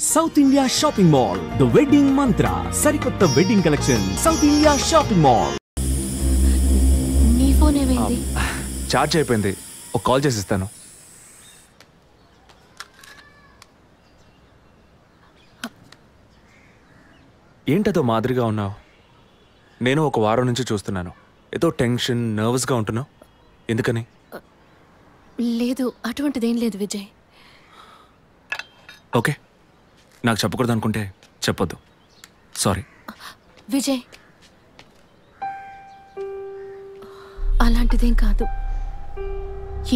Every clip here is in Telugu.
South India Shopping Mall, The Wedding Mantra, Sarikotta Wedding Collection, South India Shopping Mall. నీ ఫోన్ ఏమైంది? చార్జ్ అయిపోయింది. ఒక కాల్ చేసి ఇస్తాను. ఏంటదో మాదిరిగా ఉన్నావు? నేను ఒక వారం నుంచి చూస్తున్నాను. ఏదో టెన్షన్, నర్వస్గా ఉంటున్నావు. ఎందుకని? లేదు, అటువంటిదేం లేదు విజయ్. ఓకే, నాకు చెప్పకూడదు అనుకుంటే చెప్పొద్దు. సారీ. విజయ్, అలాంటిదేం కాదు.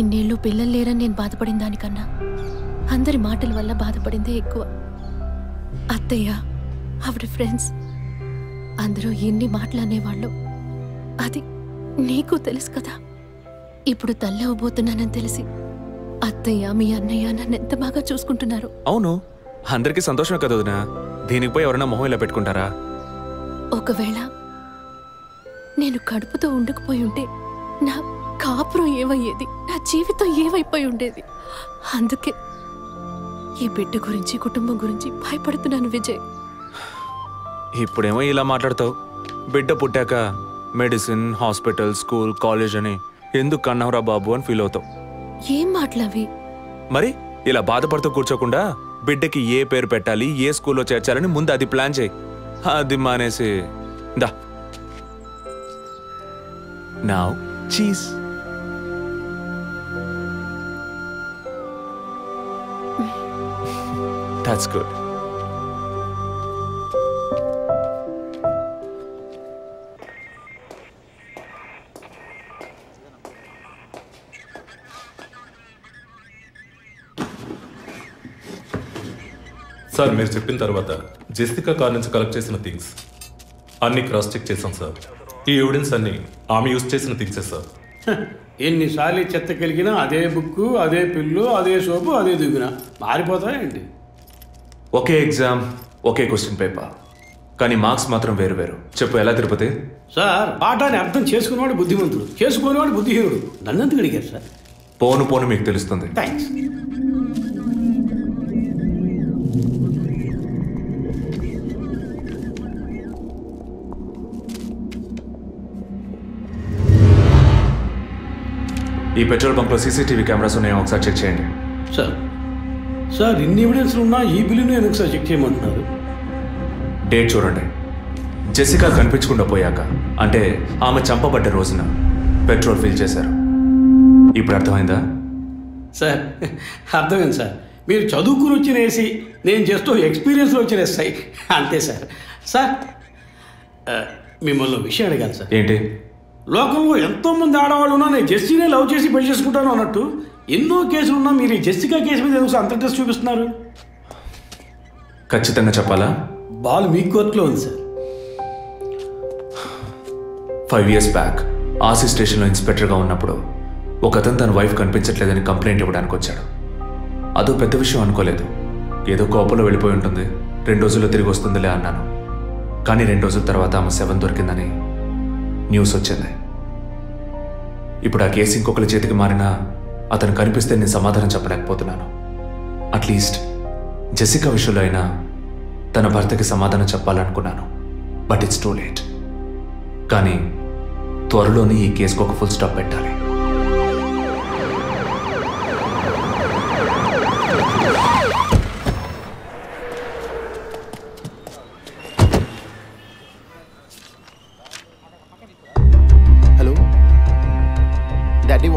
ఇన్నేళ్ళు పిల్లలు లేరని నేను బాధపడిన దానికన్నా అందరి మాటల వల్ల బాధపడిందే ఎక్కువ. అత్తయ్య, ఆవిడ ఫ్రెండ్స్ అందరూ ఎన్ని మాటలు అనేవాళ్ళు. అది నీకు తెలుసు కదా. ఇప్పుడు తల్లి అవ్వబోతున్నానని తెలిసి అత్తయ్య, మీ అన్నయ్య నన్ను ఎంత బాగా చూసుకుంటున్నారు. అవును, అందరికీ సంతోషమే కదా వదినా. దీనికి పోయి ఎవరైనా మొహం ఇలా పెట్టుకుంటారా? ఒకవేళ నేను కడుపుతో ఉండకపోయి ఉంటే నా కాపురం ఏమయ్యేది, నా జీవితం ఏమైపోయి ఉండేది. అందుకే ఈ బిడ్డ గురించి, కుటుంబం గురించి భయపడుతున్నాను విజయ్. ఇప్పుడేమో ఇలా మాట్లాడతావు. బిడ్డ పుట్టాక మెడిసిన్, హాస్పిటల్, స్కూల్, కాలేజ్ అని ఎందుకు కన్నావురా బాబు అని ఫీల్ అవుతావు. ఏం మాటలవి? మరి ఇలా బాధపడుతూ కూర్చోకుండా బిడ్డకి ఏ పేరు పెట్టాలి, ఏ స్కూల్లో చేర్చాలని ముందు అది ప్లాన్ చేయి. అది మానేసి దా నౌ చీజ్. That's good. సార్, మీరు చెప్పిన తర్వాత జెసికా కార్ నుంచి కలెక్ట్ చేసిన థింగ్స్ అన్ని క్రాస్ చెక్ చేశాం సార్. ఈ ఎవిడెన్స్ అన్ని ఆమె యూజ్ చేసిన థింగ్సే సార్. ఎన్నిసార్లు చెత్త కలిగినా అదే బుక్కు, అదే పిల్లు, అదే సోపు, అదే దువ్విన మారిపోతాయండి. ఒకే ఎగ్జామ్, ఒకే క్వశ్చన్ పేపర్, కానీ మార్క్స్ మాత్రం వేరు వేరు. చెప్పు, ఎలా తిరుపతి? సార్, పాఠాన్ని అర్థం చేసుకునేవాడు బుద్ధిమంతుడు, చేసుకునేవాడు బుద్ధిహీనుడు. నన్నెందుకు అడిగారు సార్? పోను పోను మీకు తెలుస్తుంది. థ్యాంక్స్. ఈ పెట్రోల్ బంక్లో సీసీటీవీ కెమెరాస్ ఉన్నాయో ఒకసారి చెక్ చేయండి. సార్, సార్ ఇన్ని ఎవిడెన్స్లు ఉన్నా ఈ బిల్లును నేను ఒకసారి చెక్ చేయమంటున్నారు. డేట్ చూడండి. జెసికా కనిపించకుండా పోయాక, అంటే ఆమె చంపబడ్డ రోజున పెట్రోల్ ఫిల్ చేశారు. ఇప్పుడు అర్థమైందా? సార్, అర్థమైంది సార్. మీరు చదువుకుని వచ్చిన ఏసీ, నేను జస్ట్ ఎక్స్పీరియన్స్లో వచ్చిన ఎస్ఐ, అంతే సార్. సార్, మిమ్మల్ని విషయం అడగాలి సార్. ఏంటి? లోకంలో ఎంతోమంది ఆడవాళ్ళు ఉన్నా నేను జెస్సీనే లవ్ చేసి పెళ్లి చేసుకుంటాను అన్నట్టు ఎన్నో కేసులు ఉన్నా మీరు ఈ జెస్సికా కేసు మీద ఎందుకు అంత ఇంట్రెస్ట్ చూపిస్తున్నారు? ఖచ్చితంగా చెప్పాలా? బాల్ మీ కోర్టులో ఉంది సార్. 5 years బ్యాక్ ఆర్సీ స్టేషన్లో ఇన్స్పెక్టర్గా ఉన్నప్పుడు ఒకతను తన వైఫ్ కనిపించట్లేదని కంప్లైంట్ ఇవ్వడానికి వచ్చాడు. అదో పెద్ద విషయం అనుకోలేదు. ఏదో కోపంలో వెళ్ళిపోయి ఉంటుంది, 2 రోజుల్లో తిరిగి వస్తుందిలే అన్నాను. కానీ 2 రోజుల తర్వాత ఆమె శవం దొరికిందని న్యూస్ వచ్చింది. ఇప్పుడు ఆ కేసు ఇంకొకరి చేతికి మారినా అతను కనిపిస్తే నేను సమాధానం చెప్పలేకపోతున్నాను. అట్లీస్ట్ జెసికా విషయంలో అయినా తన భర్తకి సమాధానం చెప్పాలనుకున్నాను. But it's too late. కానీ త్వరలోనే ఈ కేసుకు ఒక ఫుల్ స్టాప్ పెట్టాలి.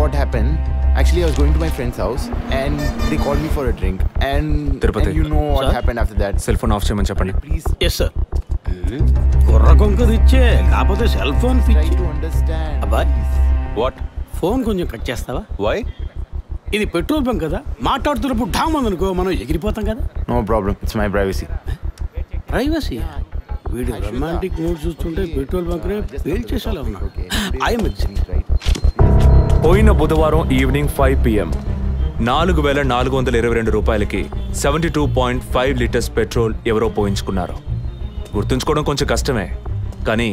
What happened? Actually, I was going to my friend's house and they called me for a drink and you know what happened after that. Cell phone off చేయమని చెప్పండి Please. Yes sir. కుర్ర కొంక ఇచ్చే కాకపోతే cell phone Try to understand. అబ్బాయ్, వాట్? ఫోన్ కొంచెం కట్ చేస్తావా? వై? ఇది పెట్రోల్ బంక్ కదా, మాట్లాడుతున్నప్పుడు ఢామ్ అనుకో మనం ఎగిరిపోతాం కదా. No problem. It's my privacy. Privacy? వీడు రొమాంటిక్ మూడ్ చూస్తుంటే పెట్రోల్ బంక్ నే ఫెయిల్ చేసేలా ఉన్నాడు. I'm Right. పోయిన బుధవారం ఈవినింగ్ 5 PM 4,422 రూపాయలకి 72.5 లీటర్స్ పెట్రోల్ ఎవరో పోయించుకున్నారు. గుర్తుంచుకోవడం కొంచెం కష్టమే, కానీ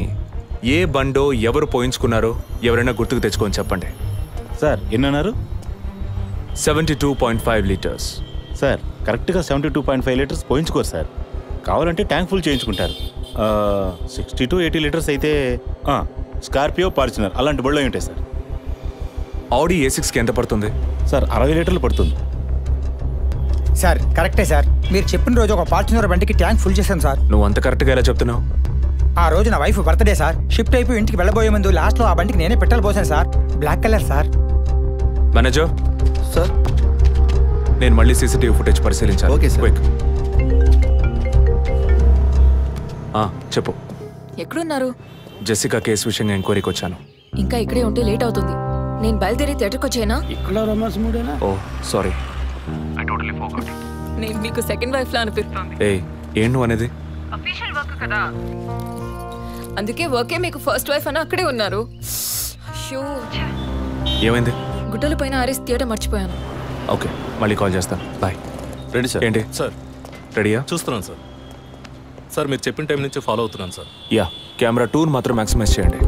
ఏ బండో ఎవరు పోయించుకున్నారో ఎవరైనా గుర్తుకు తెచ్చుకొని చెప్పండి. సార్, ఎన్నన్నారు? 72.5 లీటర్స్. సార్, కరెక్ట్గా 72.5 లీటర్స్ పోయించుకోరు సార్. కావాలంటే ట్యాంక్ ఫుల్ చేయించుకుంటారు. 60 to 80 లీటర్స్ అయితే స్కార్పియో, ఫార్చునర్ అలాంటి బళ్ళు ఉంటాయి సార్. ఆడి A6కి ఎంత పడుతుంది సార్? 60 లీటర్లు పడుతుంది సార్. కరెక్టే సార్, మీరు చెప్పిన రోజు ఒక ఫార్చునర్ బండికి ట్యాంక్ ఫుల్ చేశాను సార్. నువ్వు అంత కరెక్ట్గా ఎలా చెప్తున్నావు? ఆ రోజు నా వైఫ్ బర్త్డే సార్. షిఫ్ట్ అయిపోయి ఇంటికి వెళ్ళబోయే ముందు లాస్ట్లో ఆ బండికి నేనే పెట్రోల్ పోసాను sir. Black colour sir. Manager sir, నేను మళ్ళీ సీసీటీవీ ఫుటేజ్ పరిశీలించాను. Okay sir. చెప్పు. ఎక్కడున్నారు? జెసికా కేసు విషయంగా ఎంక్వైరీకి వచ్చాను. ఇంకా ఇక్కడే ఉంటే లేట్ అవుతుంది. నేను బయలుదేరి థియేటర్కి వచ్చేనా? ఇక్కడ రొమాన్స్ మూడేనా? ఓ సారీ. నేను మీకు సెకండ్ వైఫ్ లా అనిపిస్తుంది. ఏం నువ్వు అనేది? అఫీషియల్ వర్క్ కదా, అందుకే వర్కే మీకు ఫస్ట్ వైఫ్ అని అక్కడే ఉన్నారు. ఏమైంది? గుడ్డల పైన ఆరేసి థియేటర్ మర్చిపోయాను. ఓకే, మళ్ళీ కాల్ చేస్తాను. బాయ్. Ready sir. ఏంటి సార్? రెడీయా? చూస్తున్నాను సార్. సార్ మీరు చెప్పిన టైం నుంచి ఫాలో అవుతున్నాను సార్. యా, కెమెరా 2 మాత్రం మ్యాక్సిమైజ్ చేయండి.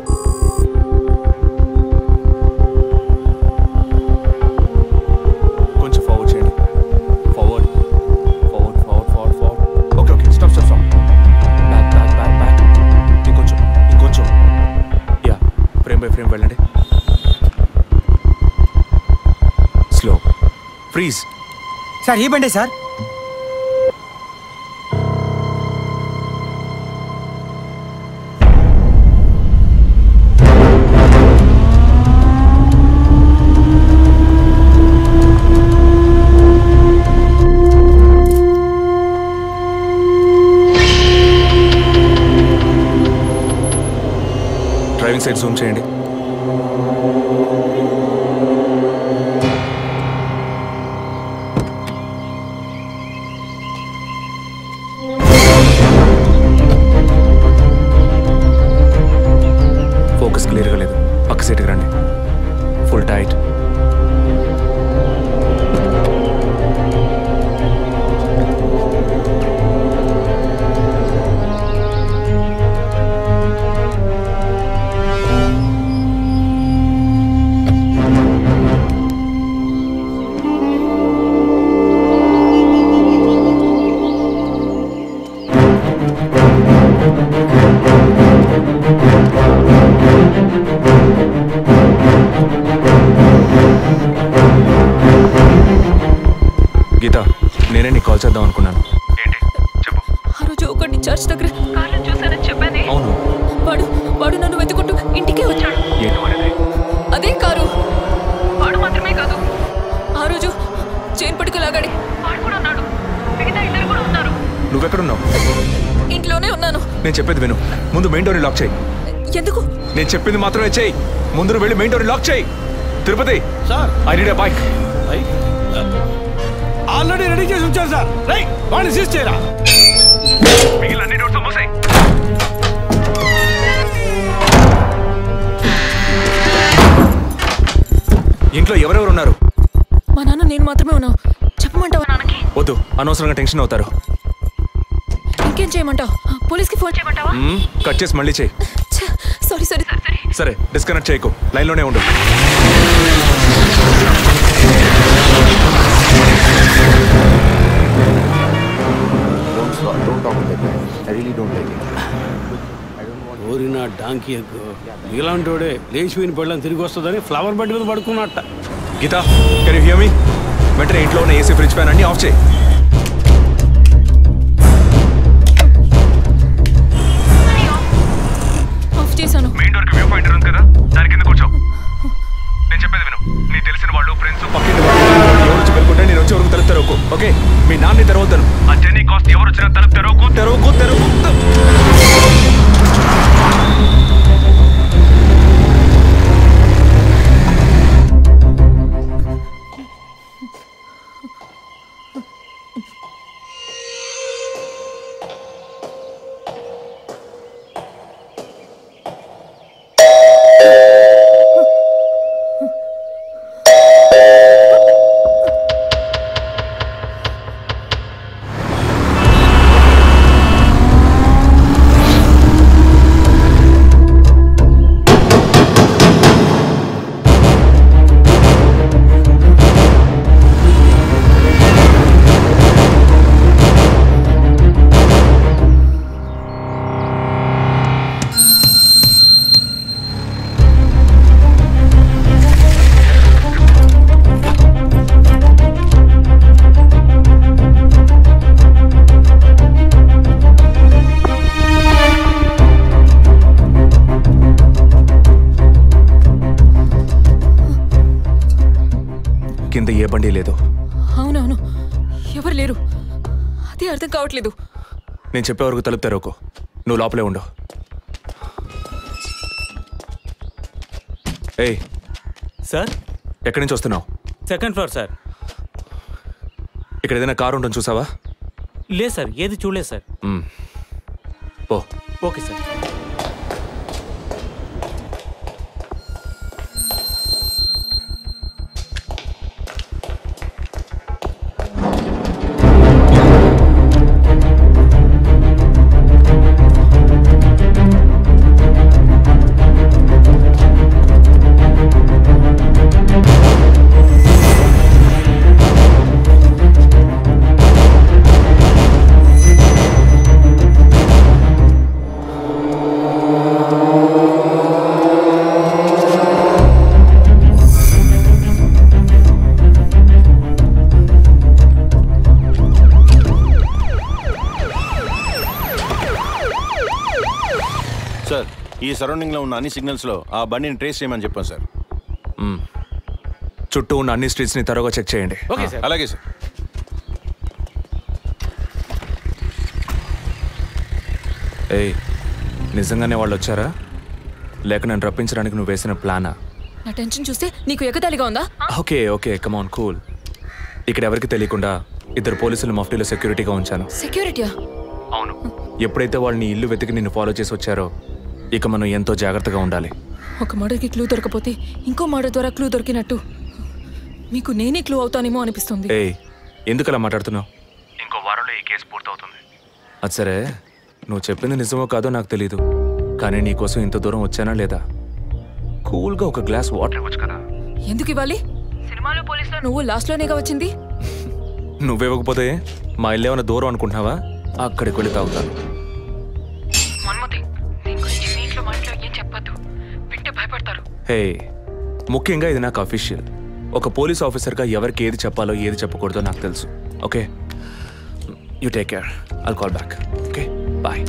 కొంచెం ఫార్వర్డ్ చేయండి. Forward forward forward forward forward. Okay okay, stop stop stop. Back back back back. ఇంకొంచెం ఇంకొంచెం. యా, ఫ్రేమ్ బై ఫ్రేమ్ వెళ్ళండి. స్లో. ఫ్రీజ్. సార్ ఈ బండే సార్. డ్రైవింగ్ సైడ్ జూమ్ చేయండి. ఫోకస్ క్లియర్గా లేదు. పక్క సీట్కి రండి. Full tight. గీత, నేనే నీకు కాల్ చేద్దాం అనుకున్నాను. ఏంటి చెప్పు. ఆ రోజు ఒకటి చర్చ్ దగ్గర కార్లో చూసానని చెప్పానే. అవును. వాడు నన్ను వెతుకుంటూ ఇంటికే వచ్చాడు. అదే కారు. వాడు మాత్రమే కాదు, ఆ రోజు చైన్ పట్టుకు లాగాడి వాడు కూడా ఉన్నాడు. మిగతా ఇద్దరు కూడా ఉన్నారు. నువ్వెక్కడున్నావు? ఇంట్లోనే ఉన్నాను. నేను చెప్పేది విను. ముందు మెయిన్ డోర్ని లాక్ చేయి. ఎందుకు? నేను చెప్పింది మాత్రమే చేయి. ముందు నువ్వు వెళ్ళి మెయిన్ డోర్ని లాక్ చేయి. Tirupati sir, I need a bike. Already ready చేసి ఉంచారు సార్. రైట్, వాడిని సీజ్ చేయరా. మిగిలిన డోర్స్ మూసేయ్. ఇంట్లో ఎవరెవరు ఉన్నారు? మా నాన్న నేను మాత్రమే ఉన్నావు. చెప్పమంటావా నాన్నకి? వద్దు, అనవసరంగా టెన్షన్ అవుతారు. ఇంకేం చేయమంటావు? పోలీస్కి ఫోన్ చేయమంటావా? కట్ చేసి మళ్ళీ చేయి. సారీ సారీ సరే. సరే, డిస్కనెక్ట్ చేయకు. లైన్లోనే ఉండు. Don't talk like that. I really don't like it. ఓరినా డాంకీ ఎగ్గు. ఇలాంటోడే లేచిపోయిన పెళ్ళని తిరిగి వస్తుందని ఫ్లవర్ బెడ్ మీద పడుకున్నట్ట. Geetha, can you hear me? వెంటనే ఇంట్లో ఉన్న ఏసీ, ఫ్రిడ్జ్, ఫ్యాన్ అన్ని ఆఫ్ చేయి. ఆఫ్ చేశాను. మెయిన్ డోర్ కి వ్యూ పాయింట్ ఉంది కదా, దాని కింద కూర్చో. నేను చెప్పేది విను. నీ తెలిసిన వాళ్ళు, ఫ్రెండ్స్, పక్కింటి వాళ్ళు ఎవరు వచ్చి వెళ్ళుకుంటే నేను వచ్చే వరకు తలుపు తెరవకు. ఓకే? మీ నాన్ని తెరవద్దాను. ఆ జర్నీ కాస్ట్ ఎవరు వచ్చినా తలుపు తెరవకు తెరవకు తెరవకు. లేదు. అవునవును, ఎవరు లేరు. అదే అర్థం కావట్లేదు. నేను చెప్పే వరకు తలుపు తెరవకు. నువ్వు లోపలే ఉండు. ఏయ్ సార్, ఎక్కడి నుంచి వస్తున్నావు? Second floor sir. ఇక్కడ ఏదైనా కారు ఉంటుంది చూసావా? లేదు సార్, ఏది చూడలేదు సార్. పో. Okay sir. ఈ సరౌండింగ్ లో ఉన్న అన్ని సిగ్నల్స్ లో ఆ బండిని ట్రేస్ చేయమని చెప్పాను సార్. చుట్టూ ఉన్న అన్ని స్ట్రీట్స్ ని తరోగా చెక్ చేయండి. Okay sir. అలాగే సార్. ఏయ్, నిజంగానే వాళ్ళు వచ్చారా లేక నన్ను రప్పించడానికి నువ్వు వేసిన ప్లానా? నా టెన్షన్ చూస్తే నీకు ఎగతాళిగా ఉందా? Okay okay, come on, cool. ఇక్కడ ఎవరికి తెలియకుండా 2 పోలీసులు మఫ్టీలో సెక్యూరిటీగా ఉంచాను. సెక్యూరిటీయా? అవును. ఎప్పుడైతే వాళ్ళని ఇల్లు వెతికి నిన్ను ఫాలో చేసి వచ్చారో ఇక మనం ఎంతో జాగ్రత్తగా ఉండాలి. ఒక మర్డర్కి క్లూ దొరకపోతే ఇంకో మర్డర్ ద్వారా క్లూ దొరికినట్టు మీకు నేనే క్లూ అవుతానేమో అనిపిస్తుంది. ఏయ్, ఎందుకు అలా మాట్లాడుతున్నావు? ఇంకో వారంలో ఈ కేసు పూర్తవుతుంది. అది సరే, నువ్వు చెప్పింది నిజమో కాదో నాకు తెలీదు, కానీ నీకోసం ఇంత దూరం వచ్చానా లేదా? కూల్గా ఒక గ్లాస్ వాటర్ ఇవ్వచ్చు కదా. ఎందుకు ఇవ్వాలి? సినిమాలో పోలీసులో నువ్వు లాస్ట్లోనేగా వచ్చింది. నువ్వివ్వకపోతే మా ఇల్లు ఏమైనా దూరం అనుకుంటున్నావా? అక్కడికి వెళ్ళి తాగుతాను. హే, ముఖ్యంగా ఇది నాకు అఫీషియల్. ఒక పోలీస్ ఆఫీసర్గా ఎవరికి ఏది చెప్పాలో ఏది చెప్పకూడదో నాకు తెలుసు. Okay, you take care. I'll call back. Okay, bye.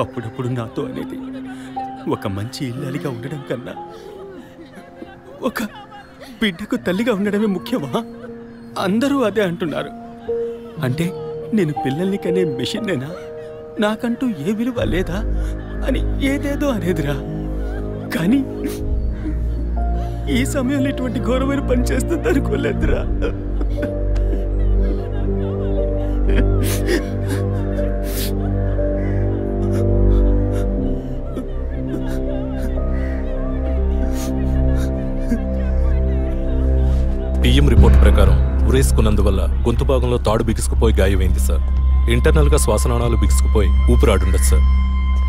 అప్పుడప్పుడు నాతో అనేది ఒక మంచి ఇల్లాలిగా ఉండడం కన్నా ఒక బిడ్డకు తల్లిగా ఉండడమే ముఖ్యమా? అందరూ అదే అంటున్నారు. అంటే నేను పిల్లల్ని కనే మెషిన్నేనా? నాకంటూ ఏ విలువ లేదా అని ఏదేదో అనేదిరా. కానీ ఈ సమయంలో ఇటువంటి ఘోరమైన పని చేస్తుంది అనుకోలేదురా. పిఎం రిపోర్ట్ ప్రకారం ఉరేసుకున్నందువల్ల గొంతు భాగంలో తాడు బిగుసుకుపోయి గాయమైంది సార్. ఇంటర్నల్గా శ్వాసనాళాలు బిగుసుకుపోయి ఊపిరాడుండదు సార్.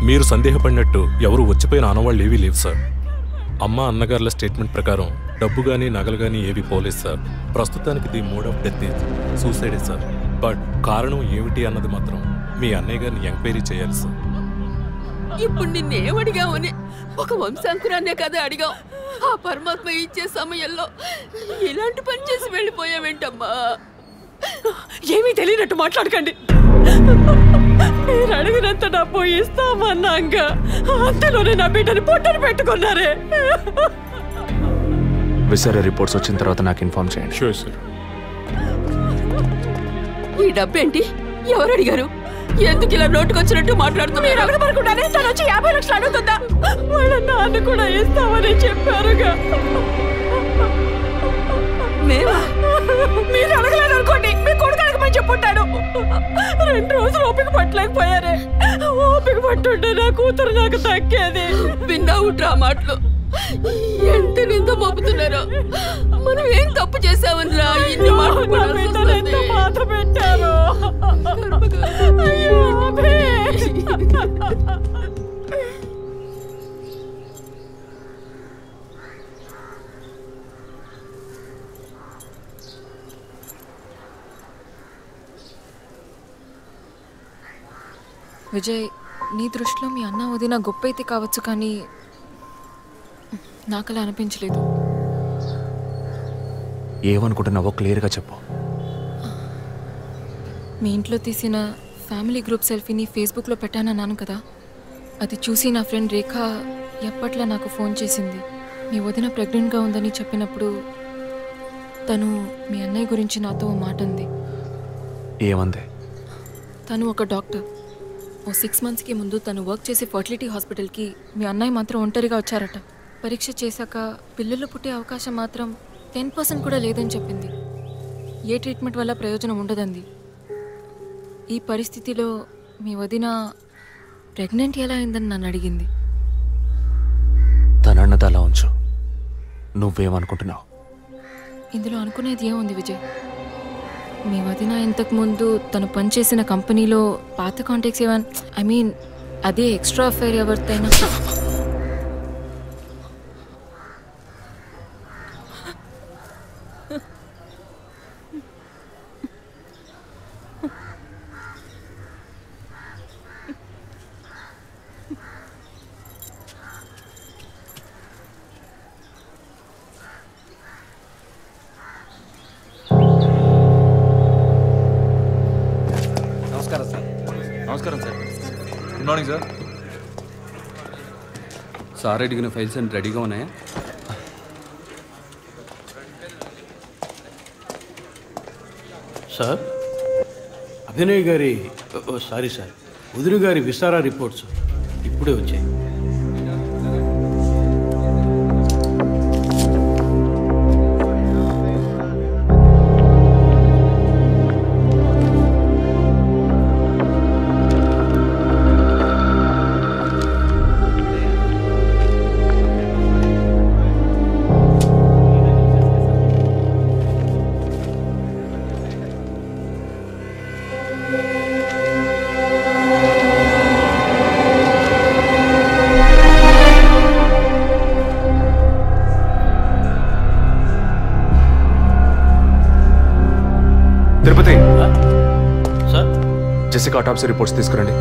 మీరు సందేహపడినట్టు ఎవరు వచ్చిపోయిన ఆనవాళ్ళు ఏవీ లేవు సార్. అమ్మ అన్నగారుల స్టేట్మెంట్ ప్రకారం డబ్బు కానీ నగలు కానీ ఏవి పోలేదు సార్. ప్రస్తుతానికి the mode of death is సూసైడే సార్. బట్ కారణం ఏమిటి అన్నది మాత్రం మీ అన్నయ్య గారిని ఎంక్వైరీ చేయాలి సార్. ఇప్పుడు నిన్నేమడిగావని ఒక వంశాంకురాన్నే కదా అడిగావు. ఆ పరమాత్మ ఇచ్చే సమయంలో ఇలాంటి పని చేసి వెళ్ళిపోయావేంటమ్మా? ఏమీ తెలియనట్టు మాట్లాడకండి. మీరు అడిగినంత డబ్బు ఇస్తామన్నాక అంతలోనే నా బిడ్డని పొట్టను పెట్టుకున్నారే. విసారా రిపోర్ట్స్ వచ్చిన తర్వాత నాకు ఇన్ఫార్మ్ చేయండి. Sure sir. ఈ డబ్బేంటి? ఎవరు అడిగారు? ఎందుకు ఇలా నోటుకొచ్చినట్టు మాట్లాడుతూ మీరు అడగబడుకుంటానే తను వచ్చి 50 లక్షలు అడుగుతుందా? వాళ్ళ నాన్న కూడా ఇస్తామని చెప్పారుగా. మేమా? మీరు అడగలేదు అనుకోండి, మీ కొడుకు అడగమని చెప్పుంటాడు. 2 రోజులు ఓపిక పట్టలేకపోయారే. ఓపిక పట్టుంటే నా కూతురు నాకు దక్కేది. విన్నావుట్రా మాటలు ఎంత నింద మోపుతున్నారో. మనం ఏం తప్పు చేసామని రా ఇన్ని మాటలు ఎంత మాత్రం పెట్టారు. విజయ్, నీ దృష్టిలో మీ అన్న వదిన గొప్ప అయితే కావచ్చు, కానీ నాకు అలా అనిపించలేదు. ఏమనుకుంటున్నావో క్లియర్గా చెప్పు. మీ ఇంట్లో తీసిన ఫ్యామిలీ గ్రూప్ సెల్ఫీని ఫేస్బుక్లో పెట్టానన్నాను కదా, అది చూసి నా ఫ్రెండ్ రేఖ ఎప్పట్లా నాకు ఫోన్ చేసింది. మీ వదిన ప్రెగ్నెంట్గా ఉందని చెప్పినప్పుడు తను మీ అన్నయ్య గురించి నాతో ఓ మాట అంది. ఏమంది? తను ఒక డాక్టర్. ఓ 6 మంత్స్కి ముందు తను వర్క్ చేసే ఫర్టిలిటీ హాస్పిటల్కి మీ అన్నయ్య మాత్రం ఒంటరిగా వచ్చారట. పరీక్ష చేశాక పిల్లలు పుట్టే అవకాశం మాత్రం 10% కూడా లేదని చెప్పింది. ఏ ట్రీట్మెంట్ వల్ల ప్రయోజనం ఉండదంది. ఈ పరిస్థితిలో మీ వదిన ప్రెగ్నెంట్ ఎలా అయిందని నన్ను అడిగింది. తనన్నది అలా ఉంచు. నువ్వేమనుకుంటున్నావు? ఇందులో అనుకునేది ఏముంది విజయ్? మీ వదిన ఇంతకుముందు తను పనిచేసిన కంపెనీలో పాత కాంటాక్ట్స్ ఏమైనా అదే ఎక్స్ట్రా అఫైర్ ఎవరితైనా నమస్కారం sir. Good morning sir. Sir అడిగిన ఫైల్స్ అన్ని రెడీగా ఉన్నాయా? సార్, అభినయ్ గారి సారీ సార్, వదిన గారి విసారా రిపోర్ట్స్ ఇప్పుడే వచ్చాయి. తిరుపతి సార్, జెసికా ఆటాప్సీ రిపోర్ట్స్ తీసుకురండి.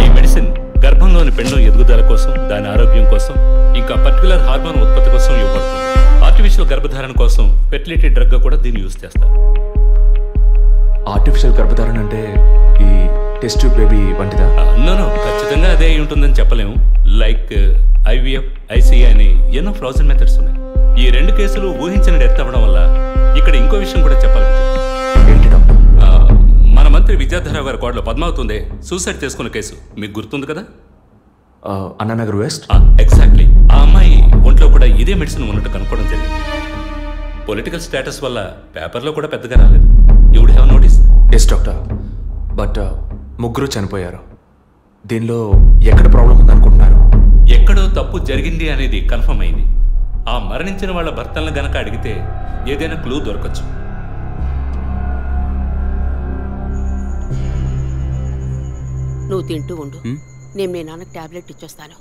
ఈ మెడిసిన్ గర్భంలోని పెండం ఎదుగుదల కోసం, దాని ఆరోగ్యం కోసం, ఇంకా పర్టికులర్ హార్మోన్ ఉత్పత్తి కోసం ఇవ్వబడుతుంది. ఆర్టిఫిషియల్ గర్భధారణ కోసం ఫెర్టిలిటీ డ్రగ్ గా కూడా దీన్ని యూజ్ చేస్తారు. ఆర్టిఫిషియల్ గర్భధారణ అంటే ఈ టెస్ట్ ట్యూబ్ బేబీ వంటిదా? నో, ఖచ్చితంగా అదే అయి ఉంటుందని చెప్పలేము. లైక్ ఐవీఎఫ్, ఐసీఐ అని ఎన్నో ఫ్రోజన్ మెథడ్స్ ఉన్నాయి. ఈ 2 కేసులు ఊహించిన డెత్ అవ్వడం వల్ల ఇక్కడ ఇంకో విషయం కూడా చెప్పాలి. ఏంటి డాక్టర్? మన మంత్రి విద్యాధరరావు గారి కోడలో పద్మావతి సూసైడ్ చేసుకున్న కేసు మీకు గుర్తుంది కదా? అన్నానగర్ వెస్ట్. ఎగ్జాక్ట్లీ. ఆ అమ్మాయి ఒంట్లో కూడా ఇదే మెడిసిన్ ఉన్నట్టు కనుక్కోవడం జరిగింది. పొలిటికల్ స్టేటస్ వల్ల పేపర్లో కూడా పెద్దగా రాలేదు. You would have notice. Yes doctor, but ముగ్గురు చనిపోయారు. దీనిలో ఎక్కడ ప్రాబ్లం ఉందనుకుంటున్నారు? ఎక్కడో తప్పు జరిగింది అనేది కన్ఫర్మ్ అయింది. ఆ మరణించిన వాళ్ళ భర్తలను గనక అడిగితే ఏదైనా క్లూ దొరకచ్చు. నువ్వు తింటూ ఉండు, నేను మీ నాన్నకు టాబ్లెట్ ఇచ్చొస్తాను.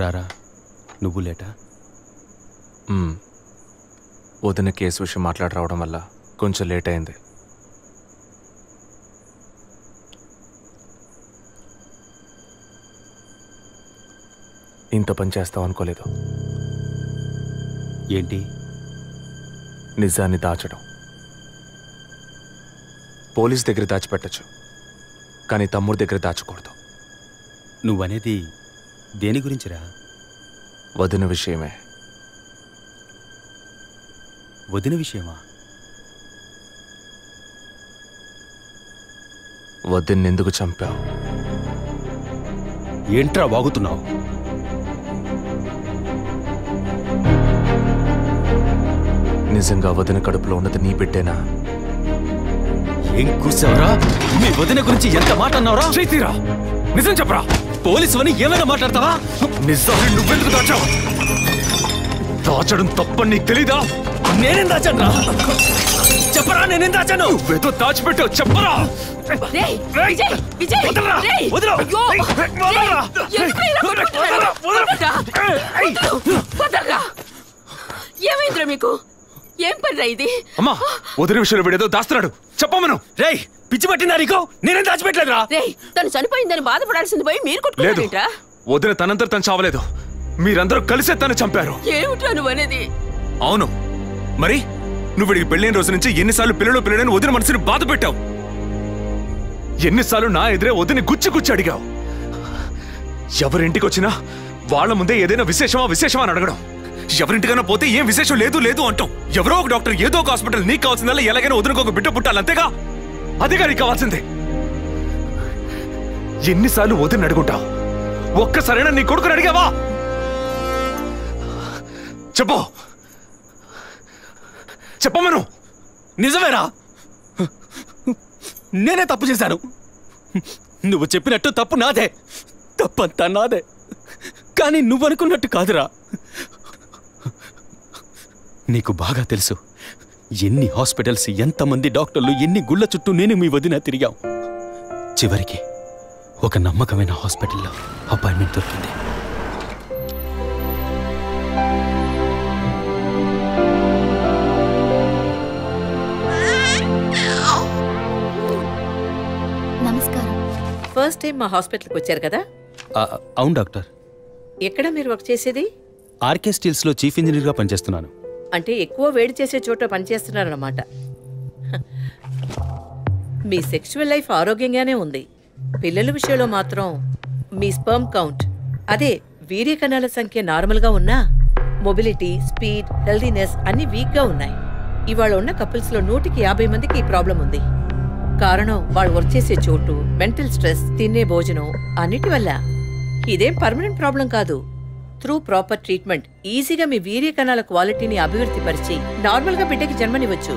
రారా నువ్వు లేటా? వదిన కేసు విషయం మాట్లాడి రావడం వల్ల కొంచెం లేట్ అయింది. ఇంత పని చేస్తావు అనుకోలేదు. ఏంటి? నిజాన్ని దాచడం. పోలీస్ దగ్గర దాచిపెట్టచ్చు, కానీ తమ్ముడి దగ్గర దాచకూడదు. నువ్వనేది దేని గురించిరా? వదిన విషయమే. వదిన విషయమా? వదిన్నెందుకు చంపావు? ఏంట్రా వాగుతున్నావు? నిజంగా వదిన కడుపులో ఉన్నది నీ బిడ్డేనా? ఏం కూర్చావరా? మీ వదిన గురించి ఎంత మాట అన్నావురా? చేతిరా, నిజం చెప్పరా. పోలీసు అని ఏమైనా మాట్లాడతావా? నిజాన్ని నువ్వెందుకు దాచావు? దాచడం తప్పని నీకు తెలీదా? నేనేం దాచాను? చెప్పరా, నేనేం దాచాను? నువ్వేదో దాచిపెట్టావు, చెప్పరా. ఏమైందిరా మీకు? ఏం పనిరా ఇది? అమ్మా, వదిన విషయంలో వీడేదో దాస్తున్నాడు, చెప్పమను. రేయ్, పిచ్చి పట్టిందా నీకు? నేనేం దాచిపెట్టలేదురా. రేయ్, తను చనిపోయిందని బాధపడాల్సింది పోయి మీరు లేదు, కొట్టుకున్నారేంట్రా? వదిన తనంతట తను చావలేదు. మీరందరూ కలిసే తను చంపారు. ఏమిట్రా నువ్వు అనేది? అవును, మరి నువ్వు వీడికి పెళ్ళైన రోజు నుంచి ఎన్నిసార్లు పిల్లలని వదిన మనసుని బాధ పెట్టావు? ఎన్నిసార్లు నా ఎదురే వదిని గుచ్చి అడిగావు? ఎవరింటికి వచ్చినా వాళ్ళ ముందే ఏదైనా విశేషమా అని అడగడం. ఎవరింటికైనా పోతే ఏం విశేషం లేదు అంటాం. ఎవరో ఒక డాక్టర్, ఏదో ఒక హాస్పిటల్, నీకు కావాల్సిందల్లా ఎలాగైనా వదినకు ఒక బిడ్డ పుట్టాలి, అంతేగా? అదేగా నీకు కావాల్సిందే. ఎన్నిసార్లు వదిన అడుగుంటావు? ఒక్కసారైనా నీ కొడుకుని అడిగావా? చెప్పమను. నిజమేరా, నేనే తప్పు చేశాను. నువ్వు చెప్పినట్టు తప్పు నాదే, తప్పంతా నాదే. కానీ నువ్వనుకున్నట్టు కాదురా. నీకు బాగా తెలుసు ఎన్ని హాస్పిటల్స్, ఎంతమంది డాక్టర్లు, ఎన్ని గుళ్ళ చుట్టూ నేను మీ వదిన తిరిగాం. చివరికి ఒక నమ్మకమైన హాస్పిటల్లో అపాయింట్మెంట్ దొరికింది. నమస్కారం. ఫస్ట్ టైం మా హాస్పిటల్కి వచ్చారు కదా? అవును డాక్టర్. ఎక్కడ మీరు వర్క్ చేసేది? ఆర్కే స్టీల్స్లో చీఫ్ ఇంజనీర్గా పనిచేస్తున్నాను. అంటే ఎక్కువ వేడి చేసే చోట పనిచేస్తున్నారన్నమాట. మీ సెక్షువల్ లైఫ్ ఆరోగ్యంగానే ఉంది. పిల్లల విషయంలో మాత్రం మీ స్పర్మ్ కౌంట్, అదే వీర్య కణాల సంఖ్య నార్మల్గా ఉన్నా మొబిలిటీ, స్పీడ్, హెల్దీనెస్ అన్ని వీక్గా ఉన్నాయి. ఇవాళ ఉన్న కపుల్స్లో 150 మందికి ఈ ప్రాబ్లం ఉంది. కారణం వాళ్ళు వర్క్ చేసే చోటు, మెంటల్ స్ట్రెస్, తినే భోజనం అన్నిటి వల్ల. ఇదేం పర్మనెంట్ ప్రాబ్లం కాదు. త్రూ ప్రాపర్ ట్రీట్మెంట్ ఈజీగా మీ వీర్య కణాల క్వాలిటీని అభివృద్ధి పరిచి నార్మల్గా బిడ్డకి జన్మనివ్వచ్చు.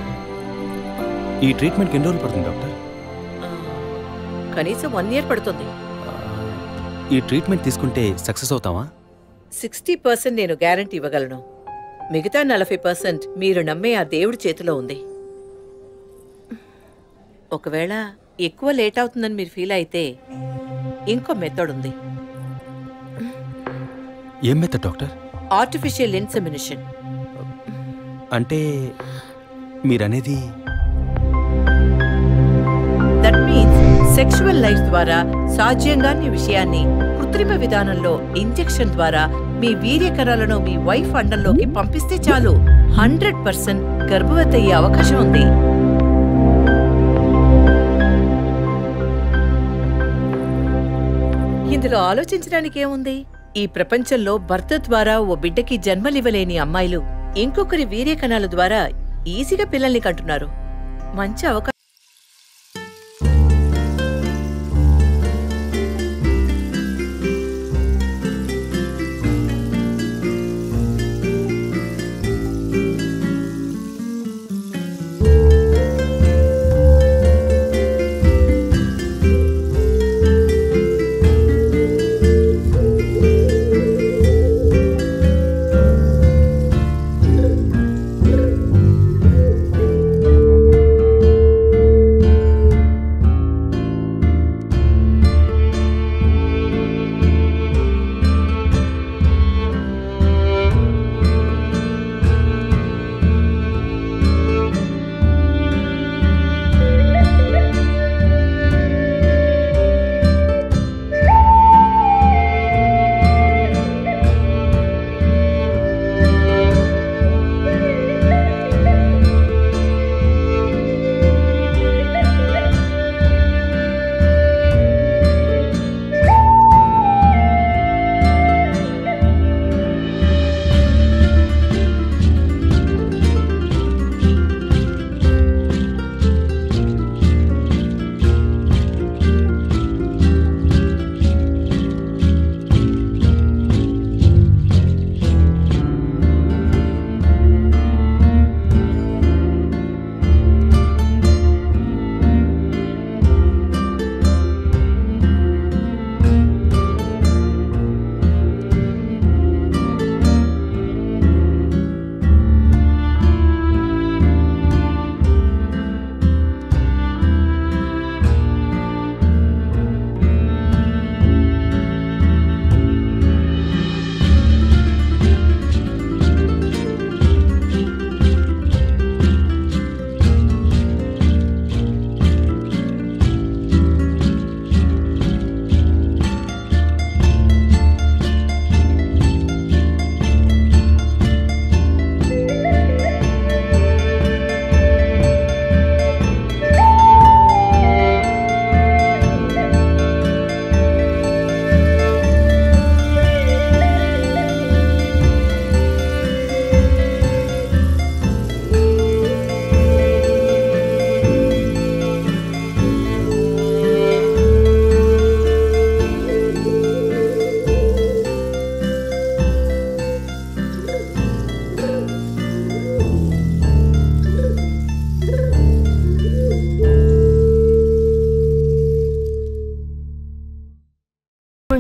ఈ ట్రీట్మెంట్కి ఎన్ని రోజులు పడుతుంది డాక్టర్? కనీసం 1 year పడుతుంది. ఈ ట్రీట్మెంట్ తీసుకుంటే సక్సెస్ అవుతావా? 60% నేను గ్యారంటీ ఇవ్వగలను. మిగతా 40% మీరు నమ్మే ఆ దేవుడి చేతిలో ఉంది. ఒకవేళ ఎక్కువ లేట్ అవుతుందని మీరు ఫీల్ అయితే ఇంకో మెథడ్ ఉంది. ఏం మెథడ్ డాక్టర్? Artificial insemination. అంటే మీరనేది? దట్ మీన్స్ సెక్షువల్ లైఫ్ ద్వారా సాధ్యంగాని విషయాన్ని కృత్రిమ విధానంలో ఇంజెక్షన్ ద్వారా మీ వీర్య కణాలను మీ వైఫ్ అండంలోకి పంపిస్తే చాలు 100% గర్భవతి అయ్యే అవకాశం ఉంది. ఇందులో ఆలోచించడానికి ఏముంది? ఈ ప్రపంచంలో భర్త ద్వారా ఓ బిడ్డకి జన్మలివ్వలేని అమ్మాయిలు ఇంకొకరి వీర్య కణాల ద్వారా ఈజీగా పిల్లల్ని కంటున్నారు. మంచి అవకాశం.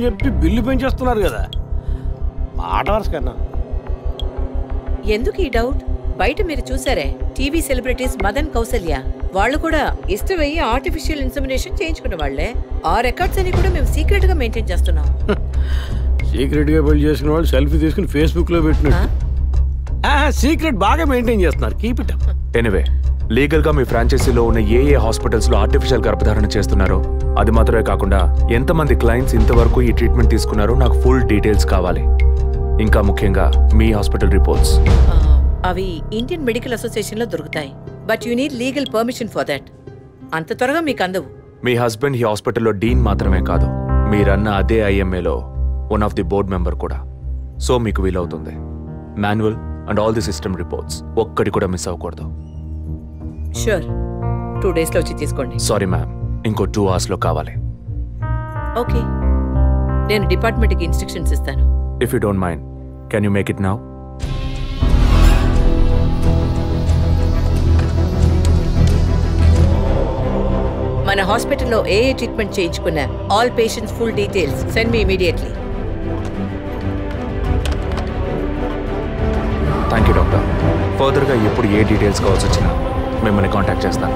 చెప్పి బిల్లు పెంచేస్తున్నారు కదా, మాట వరుస కన్నా. ఎందుకు ఈ డౌట్? బయట మీరు చూసారే, టీవీ సెలబ్రిటీస్ మదన్ కౌసల్య వాళ్ళు కూడా ఇష్టమయ్యి ఆర్టిఫిషియల్ ఇన్సెమినేషన్ చేయించుకున్న వాళ్లే. ఆ రికార్డ్స్ అని కూడా మేము సీక్రెట్ గా మెయింటైన్ చేస్తున్నాం. సీక్రెట్ గా పెళ్లి చేసుకున్న వాళ్ళు సెల్ఫీ తీసుకుని ఫేస్బుక్ లో పెట్టినట్టు సీక్రెట్ బాగా మెయింటైన్ చేస్తున్నారు. Keep it up. Anyway, legal గా మీ ఫ్రాంచైజీలో ఉన్న ఏ హాస్పిటల్స్ లో ఆర్టిఫిషియల్ గర్భధారణ చేస్తున్నారో అది మాత్రమే కాకుండా ఎంతమంది క్లయింట్స్ ఇంతవరకు ఈ ట్రీట్మెంట్ తీసుకున్నారో నాకు ఫుల్ డీటెయిల్స్ కావాలి. ఇంకా ముఖ్యంగా మీ హాస్పిటల్ రిపోర్ట్స్. అవి ఇండియన్ మెడికల్ అసోసియేషన్ లో దొరుకుతాయి. But you need legal permission for that. అంత త్వరగా మీకు అందవు. మీ హస్బెండ్ ఈ హాస్పిటల్లో డీన్ మాత్రమే కాదు, మీరన్న అదే ఐఎంఏలో one of the board member కూడా. సో మీకు వీలవుతుంది. Manual and all the system reports ఒక్కటి కూడా మిస్ అవ్వకూడదు. షూర్, 2 days లో వచ్చి తీసుకోండి. సారీ మ్యామ్, ఇంకో 2 hours లో కావాలి. ఓకే, నేను డిపార్ట్మెంట్కి ఇన్స్ట్రక్షన్స్ ఇస్తాను. If you don't mind, can you make it now? మన హాస్పిటల్లో ఏ ట్రీట్మెంట్ చేయించుకున్నా all patients full details send me immediately. Thank you doctor. ఫర్దర్గా ఎప్పుడు ఏ డీటెయిల్స్ కావాల్సి వచ్చినా మిమ్మల్ని కాంటాక్ట్ చేస్తాను.